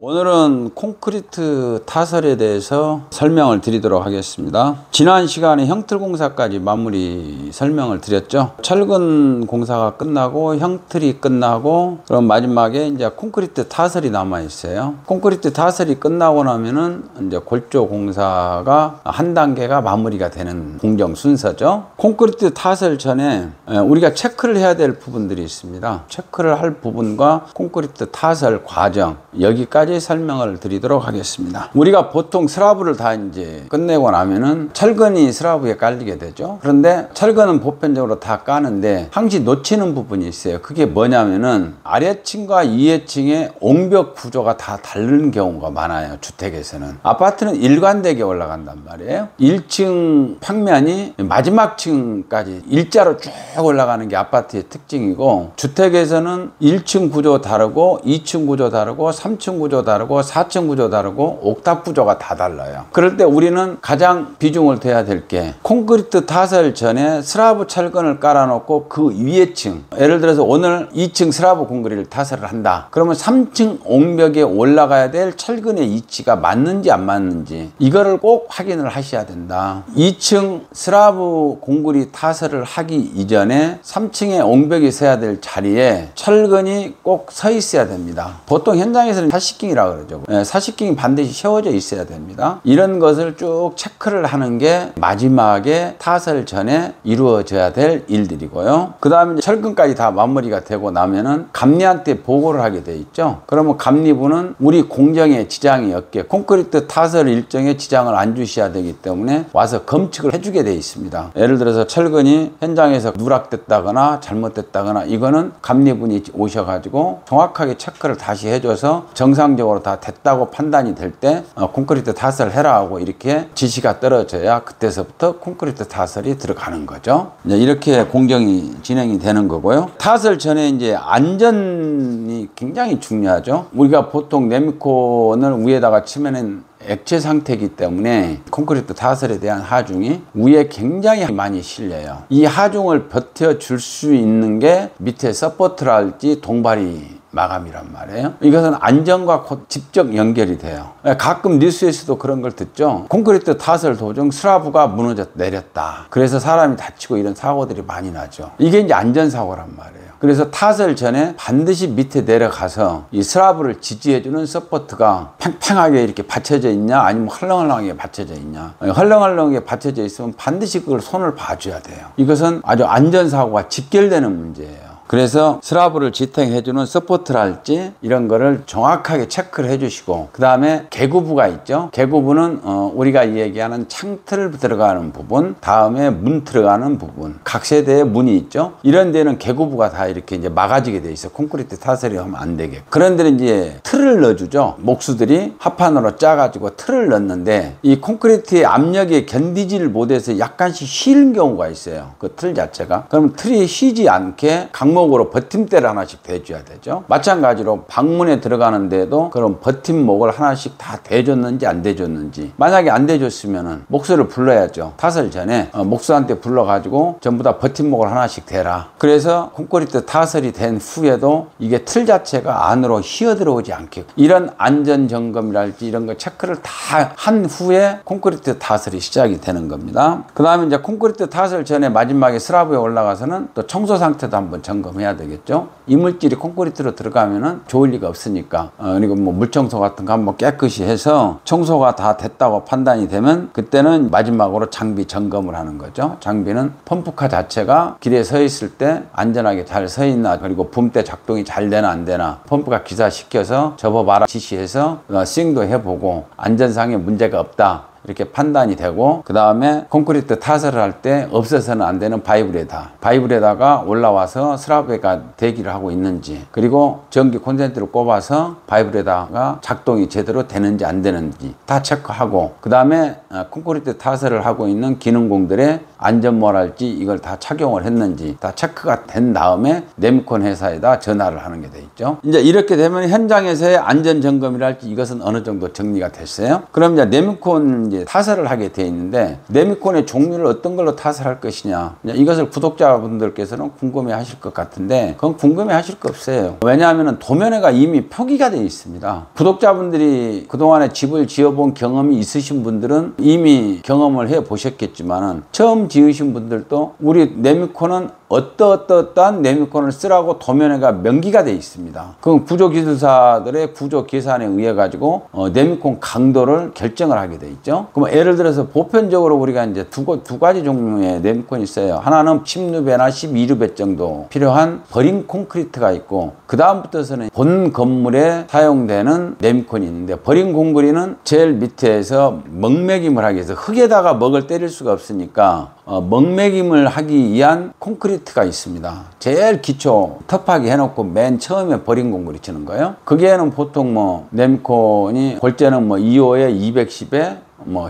오늘은 콘크리트 타설에 대해서 설명을 드리도록 하겠습니다. 지난 시간에 형틀공사까지 마무리 설명을 드렸죠. 철근 공사가 끝나고 형틀이 끝나고 그럼 마지막에 이제 콘크리트 타설이 남아 있어요. 콘크리트 타설이 끝나고 나면은 이제 골조 공사가 한 단계가 마무리가 되는 공정 순서죠. 콘크리트 타설 전에 우리가 체크를 해야 될 부분들이 있습니다. 체크를 할 부분과 콘크리트 타설 과정, 여기까지 설명을 드리도록 하겠습니다. 우리가 보통 슬라브를 다 이제 끝내고 나면은 철근이 슬라브에 깔리게 되죠. 그런데 철근은 보편적으로 다 까는데 항시 놓치는 부분이 있어요. 그게 뭐냐면은 아래층과 위에층의 옹벽 구조가 다 다른 경우가 많아요. 주택에서는. 아파트는 일관되게 올라간단 말이에요. 1층 평면이 마지막 층까지 일자로 쭉 올라가는 게 아파트의 특징이고, 주택에서는 1층 구조 다르고 2층 구조 다르고 3층 구조 다르고 4층 구조 다르고 옥탑 구조가 다 달라요. 그럴 때 우리는 가장 비중을 둬야 될 게 콘크리트 타설 전에 슬라브 철근을 깔아놓고 그 위에 층, 예를 들어서 오늘 2층 슬라브 콘크리트를 타설을 한다. 그러면 3층 옹벽에 올라가야 될 철근의 위치가 맞는지 안 맞는지 이거를 꼭 확인을 하셔야 된다. 2층 슬라브 콘크리트 타설을 하기 이전에 3층에 옹벽이 서야 될 자리에 철근이 꼭 서 있어야 됩니다. 보통 현장에서는 사식킹이라고 그러죠. 사식킹이 반드시 세워져 있어야 됩니다. 이런 것을 쭉 체크를 하는 게 마지막에 타설 전에 이루어져야 될 일들이고요. 그 다음에 철근까지 다 마무리가 되고 나면은 감리한테 보고를 하게 돼 있죠. 그러면 감리부는 우리 공정에 지장이 없게 콘크리트 타설 일정에 지장을 안 주셔야 되기 때문에 와서 검측을 해주게 돼 있습니다. 예를 들어서 철근이 현장에서 누락됐다거나 잘못됐다거나 이거는 감리분이 오셔가지고 정확하게 체크를 다시 해줘서 정상적으로 다 됐다고 판단이 될 때 콘크리트 타설 해라 하고 이렇게 지시가 떨어져야 그때서부터 콘크리트 타설이 들어가는 거죠. 이제 이렇게 공정이 진행이 되는 거고요. 타설 전에 이제 안전이 굉장히 중요하죠. 우리가 보통 네미콘을 위에다가 치면은 액체 상태이기 때문에 콘크리트 타설에 대한 하중이 위에 굉장히 많이 실려요. 이 하중을 버텨줄 수 있는 게 밑에 서포트랄지 동발이 마감이란 말이에요. 이것은 안전과 직접 연결이 돼요. 가끔 뉴스에서도 그런 걸 듣죠. 콘크리트 타설 도중 슬라브가 무너져 내렸다. 그래서 사람이 다치고 이런 사고들이 많이 나죠. 이게 이제 안전사고란 말이에요. 그래서 타설 전에 반드시 밑에 내려가서 이 슬라브를 지지해주는 서포트가 팽팽하게 이렇게 받쳐져 있냐 아니면 헐렁헐렁하게 받쳐져 있냐. 헐렁헐렁하게 받쳐져 있으면 반드시 그걸 손을 봐줘야 돼요. 이것은 아주 안전사고가 직결되는 문제예요. 그래서 슬라브를 지탱해주는 서포트랄지 이런 거를 정확하게 체크를 해주시고, 그 다음에 개구부가 있죠. 개구부는 우리가 얘기하는 창틀 들어가는 부분, 다음에 문 들어가는 부분, 각 세대에 문이 있죠. 이런 데는 개구부가 다 이렇게 이제 막아지게 돼 있어. 콘크리트 타설이 하면 안 되게. 그런 데는 이제 틀을 넣어주죠. 목수들이 합판으로 짜가지고 틀을 넣는데 이 콘크리트의 압력에 견디지를 못해서 약간씩 휘는 경우가 있어요. 그 틀 자체가. 그럼 틀이 휘지 않게 목으로 버팀대를 하나씩 대줘야 되죠. 마찬가지로 방문에 들어가는데도 그런 버팀목을 하나씩 다 대줬는지 안 대줬는지, 만약에 안 대줬으면은 목수를 불러야죠. 타설 전에 목수한테 불러가지고 전부 다 버팀목을 하나씩 대라. 그래서 콘크리트 타설이 된 후에도 이게 틀 자체가 안으로 휘어들어오지 않게 이런 안전점검이랄지 이런 거 체크를 다 한 후에 콘크리트 타설이 시작이 되는 겁니다. 그 다음에 이제 콘크리트 타설 전에 마지막에 슬라브에 올라가서는 또 청소 상태도 한번 점검해야 되겠죠. 이물질이 콘크리트로 들어가면은 좋을 리가 없으니까 그리고 뭐 물청소 같은 거 한번 깨끗이 해서 청소가 다 됐다고 판단이 되면 그때는 마지막으로 장비 점검을 하는 거죠. 장비는 펌프카 자체가 길에 서 있을 때 안전하게 잘 서 있나, 그리고 붐대 작동이 잘 되나 안 되나 펌프카 기사시켜서 접어봐라 지시해서 스윙도 해보고 안전상에 문제가 없다 이렇게 판단이 되고, 그 다음에 콘크리트 타설을 할 때 없어서는 안 되는 바이브레다가 올라와서 슬라브가 대기를 하고 있는지, 그리고 전기 콘센트를 꼽아서 바이브레다가 작동이 제대로 되는지 안 되는지 다 체크하고, 그 다음에 콘크리트 타설을 하고 있는 기능공들의 안전모랄지 이걸 다 착용을 했는지 다 체크가 된 다음에 네미콘 회사에다 전화를 하는 게 돼 있죠. 이제 이렇게 되면 현장에서의 안전점검이랄지 이것은 어느 정도 정리가 됐어요. 그럼 이제 네미콘 이제 타설을 하게 돼 있는데 네미콘의 종류를 어떤 걸로 타설할 것이냐, 이것을 구독자분들께서는 궁금해 하실 것 같은데 그건 궁금해 하실 거 없어요. 왜냐하면 도면회가 이미 표기가 되어 있습니다. 구독자분들이 그동안에 집을 지어본 경험이 있으신 분들은 이미 경험을 해 보셨겠지만은 처음 지으신 분들도 우리 네미콘은 어떠한 네미콘을 쓰라고 도면회가 명기가 되어 있습니다. 그럼 구조기술사들의 구조 계산에 의해 가지고 네미콘 강도를 결정을 하게 되어 있죠. 그럼 예를 들어서 보편적으로 우리가 이제 두 가지 종류의 네미콘이 있어요. 하나는 16루베나 12루베 정도 필요한 버린 콘크리트가 있고, 그 다음부터서는 본 건물에 사용되는 네미콘이 있는데, 버린 콘크리트는 제일 밑에서 먹매김을 하기 위해서 흙에다가 먹을 때릴 수가 없으니까 먹매김을 하기 위한 콘크리트가 있습니다. 제일 기초 터프하게 해놓고 맨 처음에 버린 콘크리트 치는 거예요. 거기에는 보통 뭐 네미콘이 골재는 뭐 2호에 210에 뭐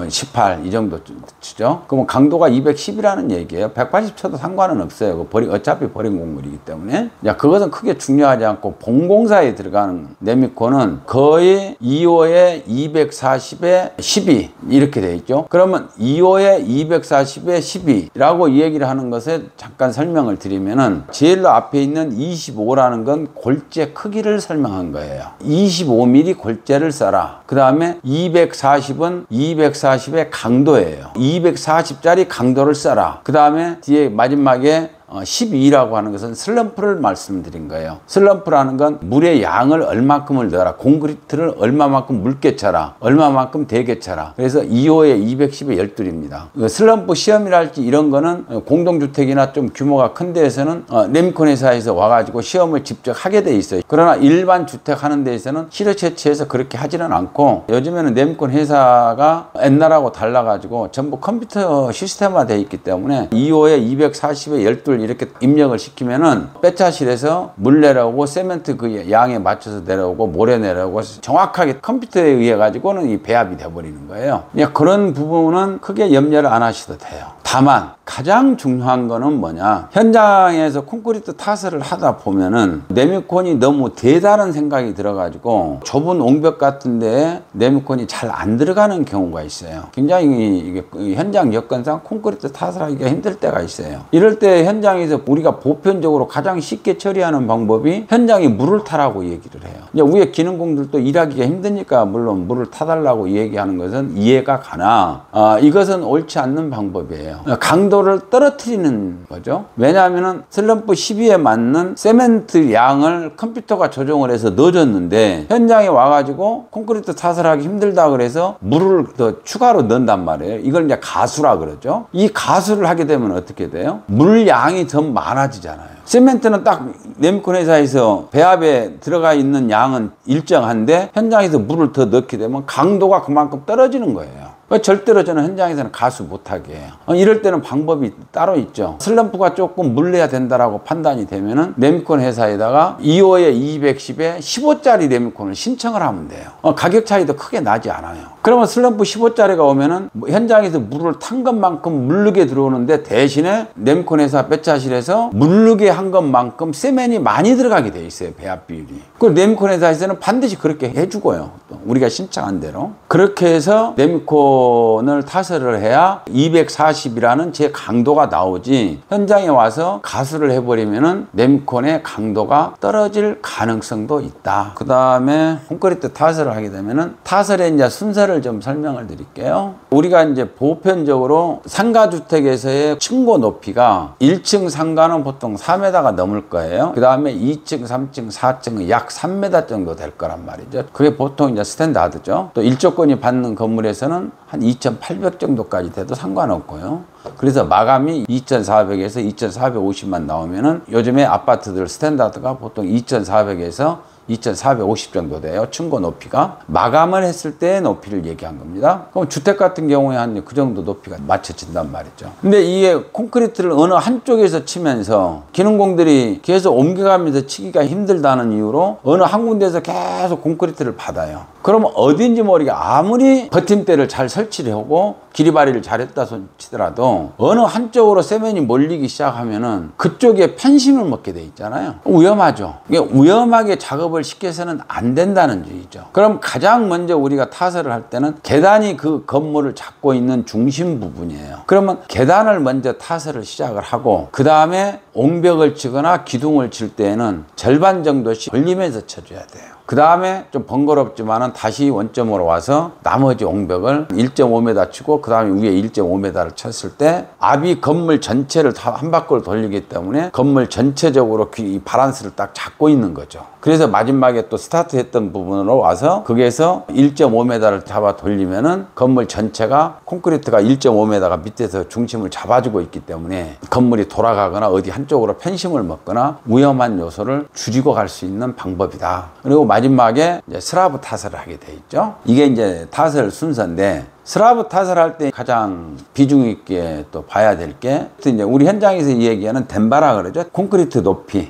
18 이 정도 치죠. 그러면 강도가 210이라는 얘기예요. 180 쳐도 상관은 없어요. 어차피 버린 콘크리트이기 때문에. 야, 그것은 크게 중요하지 않고 본공사에 들어가는 네미콘은 거의 2호에 240에 12 이렇게 돼 있죠. 그러면 2호에 240에 12라고 얘기를 하는 것에 잠깐 설명을 드리면은 제일 앞에 있는 25라는 건 골재 크기를 설명한 거예요. 25mm 골재를 써라. 그 다음에 240은 240의 강도예요. 240짜리 강도를 써라. 그 다음에 뒤에 마지막에 12라고 하는 것은 슬럼프를 말씀드린 거예요. 슬럼프라는 건 물의 양을 얼마큼을 넣어라. 콘크리트를 얼마만큼 묽게 쳐라. 얼마만큼 되게 쳐라. 그래서 2호에 210에 12입니다. 슬럼프 시험이랄지 이런 거는 공동주택이나 좀 규모가 큰 데에서는 네미콘 회사에서 와가지고 시험을 직접 하게 돼 있어요. 그러나 일반 주택 하는 데에서는 실효체치에서 그렇게 하지는 않고, 요즘에는 네미콘 회사가 옛날하고 달라가지고 전부 컴퓨터 시스템화 되어 있기 때문에 2호에 240에 12 이렇게 입력을 시키면은 배차실에서 물 내려오고 세멘트 그 양에 맞춰서 내려오고 모래 내려오고 정확하게 컴퓨터에 의해 가지고는 이 배합이 돼버리는 거예요. 그런 부분은 크게 염려를 안 하셔도 돼요. 다만 가장 중요한 거는 뭐냐, 현장에서 콘크리트 타설을 하다 보면은 네미콘이 너무 대다른 생각이 들어가지고 좁은 옹벽 같은 데에 네미콘이 잘 안 들어가는 경우가 있어요. 굉장히 이게 현장 여건상 콘크리트 타설하기가 힘들 때가 있어요. 이럴 때 현장에서 우리가 보편적으로 가장 쉽게 처리하는 방법이 현장에 물을 타라고 얘기를 해요. 이제 위에 기능공들도 일하기가 힘드니까 물론 물을 타달라고 얘기하는 것은 이해가 가나 이것은 옳지 않는 방법이에요. 강도를 떨어뜨리는 거죠. 왜냐하면 슬럼프 12에 맞는 세멘트 양을 컴퓨터가 조정을 해서 넣어줬는데 현장에 와가지고 콘크리트 타설하기 힘들다 그래서 물을 더 추가로 넣는단 말이에요. 이걸 이제 가수라 그러죠. 이 가수를 하게 되면 어떻게 돼요? 물 양이 더 많아지잖아요. 세멘트는 딱 네미콘 회사에서 배합에 들어가 있는 양은 일정한데 현장에서 물을 더 넣게 되면 강도가 그만큼 떨어지는 거예요. 절대로 저는 현장에서는 가수 못하게 해요. 이럴 때는 방법이 따로 있죠. 슬럼프가 조금 물려야 된다라고 판단이 되면은 네미콘 회사에다가 2호에 210에 15짜리 네미콘을 신청을 하면 돼요. 가격 차이도 크게 나지 않아요. 그러면 슬럼프 15짜리가 오면은 현장에서 물을 탄 것만큼 물르게 들어오는데, 대신에 네미콘 회사 배차실에서 물르게 한 것만큼 세면이 많이 들어가게 돼 있어요. 배합 비율이. 그리고 네미콘 회사에서는 반드시 그렇게 해주고요. 우리가 신청한 대로. 그렇게 해서 네미콘을 타설을 해야 240이라는 제 강도가 나오지, 현장에 와서 가수를 해버리면은 네미콘의 강도가 떨어질 가능성도 있다. 그 다음에 콘크리트 타설을 하게 되면은 타설의 이제 순서를 좀 설명을 드릴게요. 우리가 이제 보편적으로 상가주택에서의 층고 높이가 1층 상가는 보통 4m가 넘을 거예요. 그 다음에 2층, 3층, 4층은 약 3m 정도 될 거란 말이죠. 그게 보통 이제 스탠다드죠. 또 일조권이 받는 건물에서는 한 2,800 정도까지 돼도 상관없고요. 그래서 마감이 2,400에서 2,450만 나오면은 요즘에 아파트들 스탠다드가 보통 2,400에서 2,450 정도 돼요. 층고 높이가. 마감을 했을 때의 높이를 얘기한 겁니다. 그럼 주택 같은 경우에 한 그 정도 높이가 맞춰진단 말이죠. 근데 이게 콘크리트를 어느 한쪽에서 치면서 기능공들이 계속 옮겨가면서 치기가 힘들다는 이유로 어느 한 군데에서 계속 콘크리트를 받아요. 그러면 어딘지 모르게 아무리 버팀대를 잘 설치를 하고 기리바리를 잘했다 손 치더라도 어느 한쪽으로 세면이 몰리기 시작하면은 그쪽에 편심을 먹게 돼 있잖아요. 위험하죠. 이게 위험하게 작업을 작업을 쉽게 해서는 안 된다는 주의죠. 그럼 가장 먼저 우리가 타설을 할 때는 계단이 그 건물을 잡고 있는 중심 부분이에요. 그러면 계단을 먼저 타설을 시작을 하고 그 다음에 옹벽을 치거나 기둥을 칠 때에는 절반 정도씩 벌리면서 쳐줘야 돼요. 그 다음에 좀 번거롭지만은 다시 원점으로 와서 나머지 옹벽을 1.5m 치고 그 다음에 위에 1.5m를 쳤을 때 압이 건물 전체를 다 한 바퀴를 돌리기 때문에 건물 전체적으로 이 바란스를 딱 잡고 있는 거죠. 그래서 마지막에 또 스타트 했던 부분으로 와서 거기에서 1.5m를 잡아 돌리면은 건물 전체가 콘크리트가 1.5m가 밑에서 중심을 잡아주고 있기 때문에 건물이 돌아가거나 어디 한쪽으로 편심을 먹거나 위험한 요소를 줄이고 갈 수 있는 방법이다. 그리고 마지막에 이제 슬라브 타설을 하게 돼 있죠. 이게 이제 타설 순서인데 슬라브 타설할 때 가장 비중 있게 또 봐야 될 게 이제 우리 현장에서 얘기하는 덴바라 그러죠. 콘크리트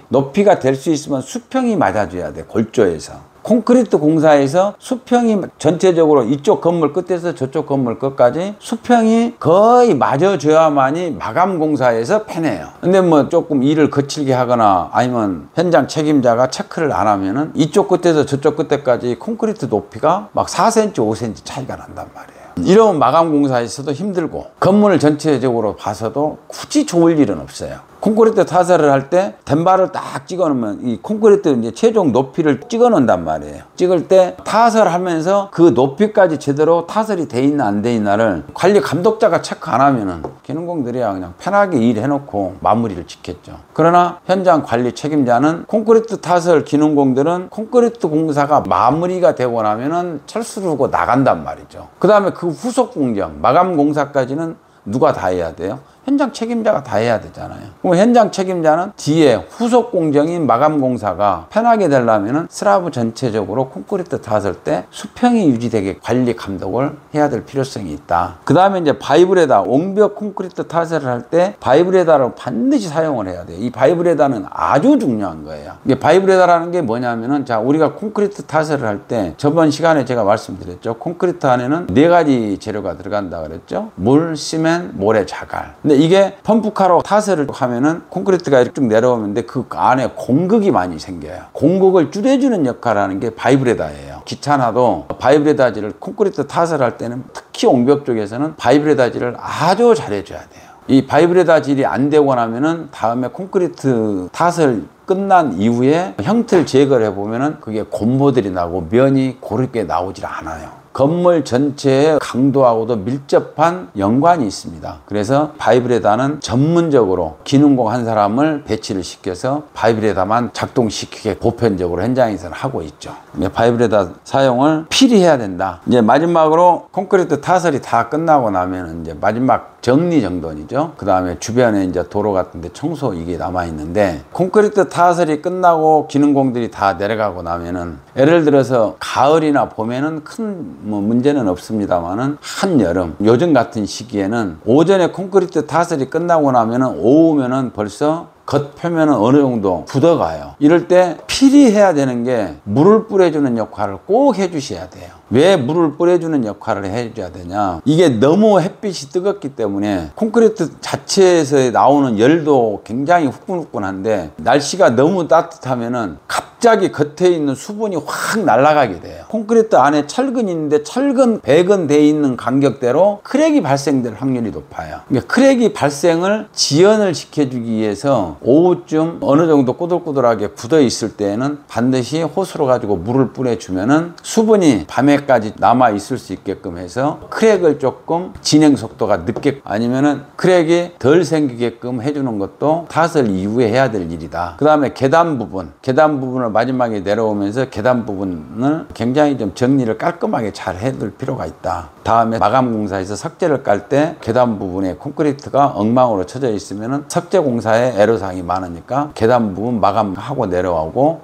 높이가 될 수 있으면 수평이 맞아줘야 돼. 골조에서. 콘크리트 공사에서 수평이 전체적으로 이쪽 건물 끝에서 저쪽 건물 끝까지 수평이 거의 맞아줘야만이 마감 공사에서 편해요. 근데 뭐 조금 일을 거칠게 하거나 아니면 현장 책임자가 체크를 안 하면은 이쪽 끝에서 저쪽 끝에까지 콘크리트 높이가 막 4cm, 5cm 차이가 난단 말이에요. 이런 마감 공사에서도 힘들고 건물을 전체적으로 봐서도 굳이 좋을 일은 없어요. 콘크리트 타설을 할 때 덴바를 딱 찍어 놓으면 이 콘크리트 이제 최종 높이를 찍어 놓는단 말이에요. 찍을 때 타설하면서 그 높이까지 제대로 타설이 돼 있나 안 돼 있나를 관리 감독자가 체크 안 하면은 기능공들이야 그냥 편하게 일해 놓고 마무리를 짓겠죠. 그러나 현장 관리 책임자는 콘크리트 타설 기능공들은 콘크리트 공사가 마무리가 되고 나면은 철수를 하고 나간단 말이죠. 그 다음에 그 후속 공정 마감 공사까지는 누가 다 해야 돼요? 현장 책임자가 다 해야 되잖아요. 그럼 현장 책임자는 뒤에 후속 공정인 마감 공사가 편하게 되려면 슬라브 전체적으로 콘크리트 닿았을 때 수평이 유지되게 관리 감독을 해야 될 필요성이 있다. 그 다음에 이제 바이브레다, 옹벽 콘크리트 타설을 할 때 바이브레다를 반드시 사용을 해야 돼요. 이 바이브레다는 아주 중요한 거예요. 이게 바이브레다라는 게 뭐냐면은 자, 우리가 콘크리트 타설을 할 때 저번 시간에 제가 말씀드렸죠. 콘크리트 안에는 4가지 재료가 들어간다 그랬죠. 물, 시멘, 모래, 자갈. 근데 이게 펌프카로 타설을 하면은 콘크리트가 이렇게 쭉 내려오는데 그 안에 공극이 많이 생겨요. 공극을 줄여주는 역할을 하는 게 바이브레다예요. 기차나도 바이브레다지를 콘크리트 타설할 때는 특히 옹벽 쪽에서는 바이브레다지를 아주 잘해줘야 돼요. 이 바이브레다질이 안 되고 나면은 다음에 콘크리트 타설 끝난 이후에 형틀 제거를 해보면은 그게 곰보들이 나고 면이 고르게 나오질 않아요. 건물 전체의 강도하고도 밀접한 연관이 있습니다. 그래서 바이브레다는 전문적으로 기능공 한 사람을 배치를 시켜서 바이브레다만 작동시키게 보편적으로 현장에서는 하고 있죠. 바이브레다 사용을 필히 해야 된다. 이제 마지막으로 콘크리트 타설이 다 끝나고 나면 이제 마지막 정리 정돈이죠. 그 다음에 주변에 이제 도로 같은데 청소 이게 남아 있는데 콘크리트 타설이 끝나고 기능공들이 다 내려가고 나면은 예를 들어서 가을이나 봄에는 큰 뭐 문제는 없습니다만은 한여름 요즘 같은 시기에는 오전에 콘크리트 타설이 끝나고 나면은 오후면은 벌써 겉표면은 어느 정도 굳어가요. 이럴 때 필히 해야 되는 게 물을 뿌려주는 역할을 꼭 해주셔야 돼요. 왜 물을 뿌려주는 역할을 해줘야 되냐? 이게 너무 햇빛이 뜨겁기 때문에 콘크리트 자체에서 나오는 열도 굉장히 후끈후끈한데 날씨가 너무 따뜻하면은 갑자기 겉에 있는 수분이 확 날아가게 돼요. 콘크리트 안에 철근이 있는데 철근, 배근돼 있는 간격대로 크랙이 발생될 확률이 높아요. 그러니까 크랙이 발생을 지연을 시켜주기 위해서 오후쯤 어느 정도 꼬들꼬들하게 굳어 있을 때에는 반드시 호스로 가지고 물을 뿌려주면은 수분이 밤에까지 남아 있을 수 있게끔 해서 크랙을 조금 진행 속도가 늦게 아니면은 크랙이 덜 생기게끔 해주는 것도 타설 이후에 해야 될 일이다. 그 다음에 계단 부분을 마지막에 내려오면서 계단 부분을 굉장히 좀 정리를 깔끔하게 잘 해둘 필요가 있다. 다음에 마감 공사에서 석재를 깔 때 계단 부분에 콘크리트가 엉망으로 쳐져 있으면은 석재 공사에 애로사항이 많으니까 계단 부분 마감하고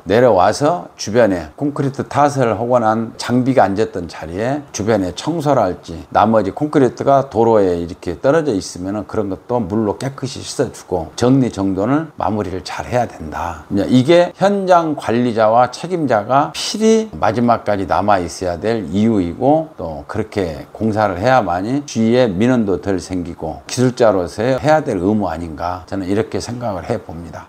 내려와서 주변에 콘크리트 타설을 하고 난 장비가 앉았던 자리에 주변에 청소를 할지 나머지 콘크리트가 도로에 이렇게 떨어져 있으면은 그런 것도 물로 깨끗이 씻어주고 정리 정돈을 마무리를 잘 해야 된다. 이게 현장 관리자와 책임자가 필히 마지막까지 남아 있어야 될 이유이고 또 그렇게 공사를 해야만이 주위에 민원도 덜 생기고 기술자로서 해야 될 의무 아닌가 저는 이렇게 생각을 해봅니다.